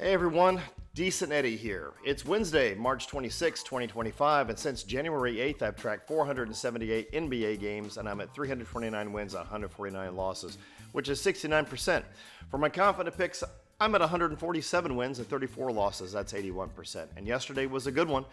Hey everyone, Decent Eddie here. It's Wednesday, March 26, 2025, and since January 8th, I've tracked 478 NBA games, and I'm at 329 wins and 149 losses, which is 69%. For my confident picks, I'm at 147 wins and 34 losses. That's 81%. And yesterday was a good one,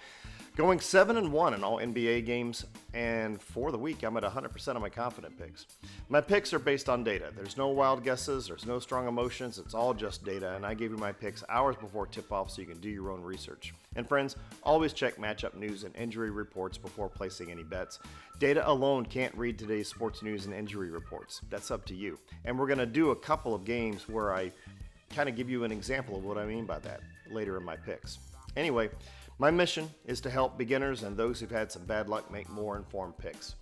going 7-1 in all NBA games. And for the week, I'm at 100% of my confident picks. My picks are based on data. There's no wild guesses. There's no strong emotions. It's all just data. And I gave you my picks hours before tip-off so you can do your own research. And friends, always check matchup news and injury reports before placing any bets. Data alone can't read today's sports news and injury reports. That's up to you. And we're going to do a couple of games where I kind of give you an example of what I mean by that later in my picks. Anyway, my mission is to help beginners and those who've had some bad luck make more informed picks.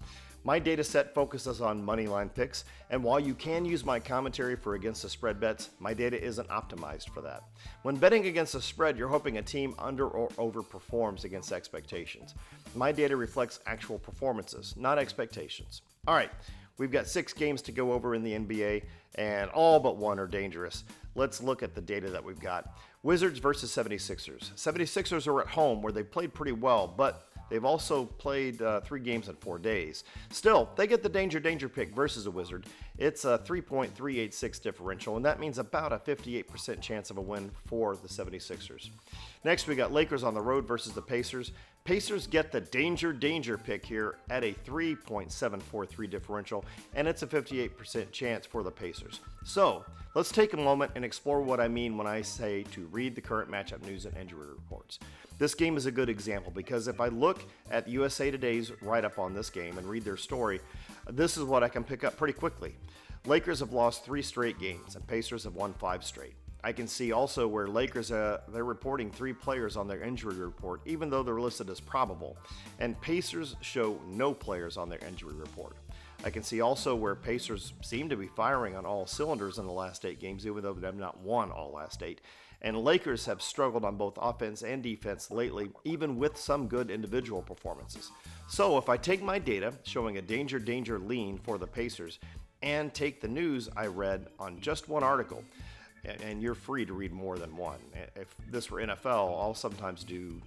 My data set focuses on moneyline picks, and while you can use my commentary for against the spread bets, my data isn't optimized for that. When betting against the spread, you're hoping a team under or overperforms against expectations. My data reflects actual performances, not expectations. All right, we've got 6 games to go over in the NBA, and all but one are dangerous. Let's look at the data that we've got. Wizards versus 76ers. 76ers are at home where they've played pretty well, but they've also played 3 games in 4 days. Still, they get the danger pick versus a Wizard. It's a 3.386 differential, and that means about a 58% chance of a win for the 76ers. Next, we got Lakers on the road versus the Pacers. Pacers get the danger pick here at a 3.743 differential, and it's a 58% chance for the Pacers. So, let's take a moment and explore what I mean when I say to read the current matchup news and injury reports. This game is a good example because if I look at USA Today's write-up on this game and read their story, this is what I can pick up pretty quickly. Lakers have lost 3 straight games, and Pacers have won 5 straight. I can see also where Lakers, they're reporting 3 players on their injury report, even though they're listed as probable, and Pacers show no players on their injury report. I can see also where Pacers seem to be firing on all cylinders in the last 8 games, even though they have not won all last 8. And Lakers have struggled on both offense and defense lately, even with some good individual performances. So if I take my data showing a danger lean for the Pacers and take the news I read on just one article, and you're free to read more than one. If this were NFL, I'll sometimes do,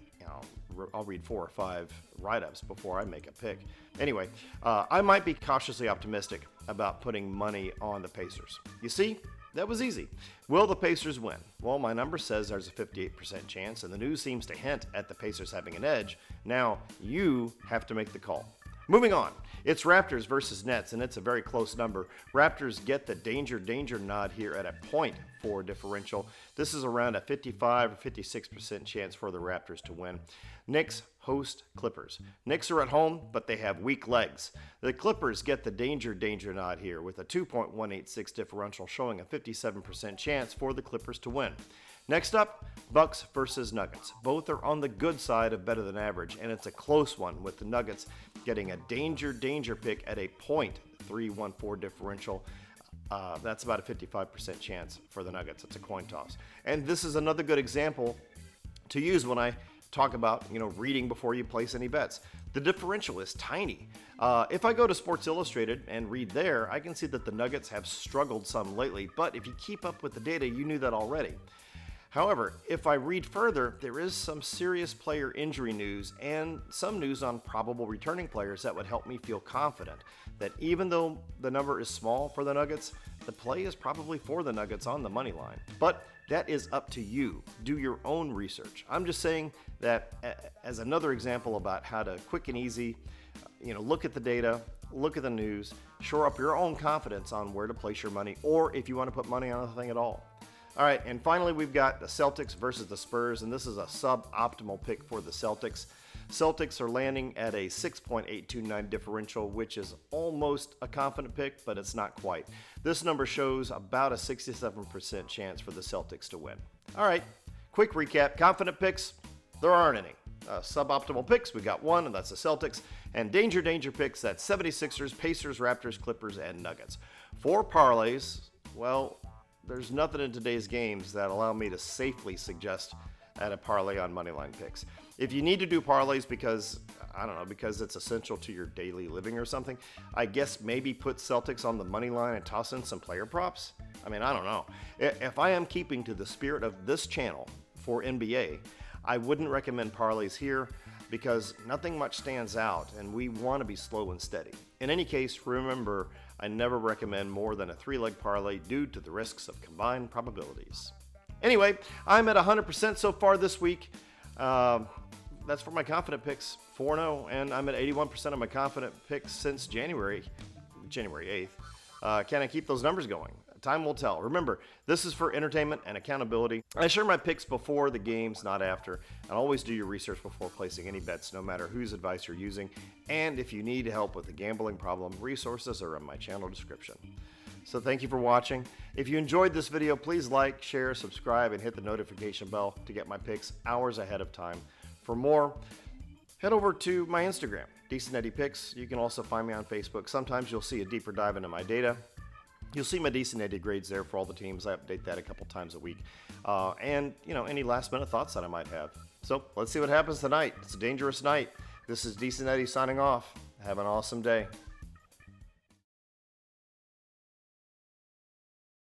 I'll read 4 or 5 write-ups before I make a pick. Anyway, I might be cautiously optimistic about putting money on the Pacers. You see, that was easy. Will the Pacers win? Well, my number says there's a 58% chance, and the news seems to hint at the Pacers having an edge. Now, you have to make the call. Moving on, it's Raptors versus Nets, and it's a very close number. Raptors get the danger nod here at a 0.4 differential. This is around a 55 or 56% chance for the Raptors to win. Knicks host Clippers. Knicks are at home, but they have weak legs. The Clippers get the danger nod here with a 2.186 differential, showing a 57% chance for the Clippers to win. Next up, Bucks versus Nuggets. Both are on the good side of better than average, and it's a close one with the Nuggets getting a danger pick at a 0.314 differential. That's about a 55% chance for the Nuggets. It's a coin toss. And this is another good example to use when I talk about, reading before you place any bets. The differential is tiny. If I go to Sports Illustrated and read there, I can see that the Nuggets have struggled some lately, but if you keep up with the data, you knew that already. However, if I read further, there is some serious player injury news and some news on probable returning players that would help me feel confident that even though the number is small for the Nuggets, the play is probably for the Nuggets on the money line. But that is up to you. Do your own research. I'm just saying that as another example about how to quick and easy, look at the data, look at the news, shore up your own confidence on where to place your money, or if you want to put money on anything at all. All right, and finally, we've got the Celtics versus the Spurs, and this is a suboptimal pick for the Celtics. Celtics are landing at a 6.829 differential, which is almost a confident pick, but it's not quite. This number shows about a 67% chance for the Celtics to win. All right, quick recap. Confident picks, there aren't any. Suboptimal picks, we got 1, and that's the Celtics. And danger picks, that's 76ers, Pacers, Raptors, Clippers, and Nuggets. For parlays, well, there's nothing in today's games that allow me to safely suggest at a parlay on moneyline picks. If you need to do parlays because, I don't know, because it's essential to your daily living or something, I guess maybe put Celtics on the money line and toss in some player props. I mean, I don't know. If I am keeping to the spirit of this channel for NBA, I wouldn't recommend parlays here because nothing much stands out and we want to be slow and steady. In any case, remember, I never recommend more than a 3-leg parlay due to the risks of combined probabilities. Anyway, I'm at 100% so far this week. That's for my confident picks, 4-0, and I'm at 81% of my confident picks since January 8th. Can I keep those numbers going? Time will tell. Remember, this is for entertainment and accountability. I share my picks before the games, not after, and always do your research before placing any bets, no matter whose advice you're using. And if you need help with a gambling problem, resources are in my channel description. So thank you for watching. If you enjoyed this video, please like, share, subscribe, and hit the notification bell to get my picks hours ahead of time. For more, head over to my Instagram, Decent Eddie Picks. You can also find me on Facebook. Sometimes you'll see a deeper dive into my data. You'll see my Decent Eddie grades there for all the teams. I update that a couple times a week. And, any last minute thoughts that I might have. So let's see what happens tonight. It's a dangerous night. This is Decent Eddie signing off. Have an awesome day.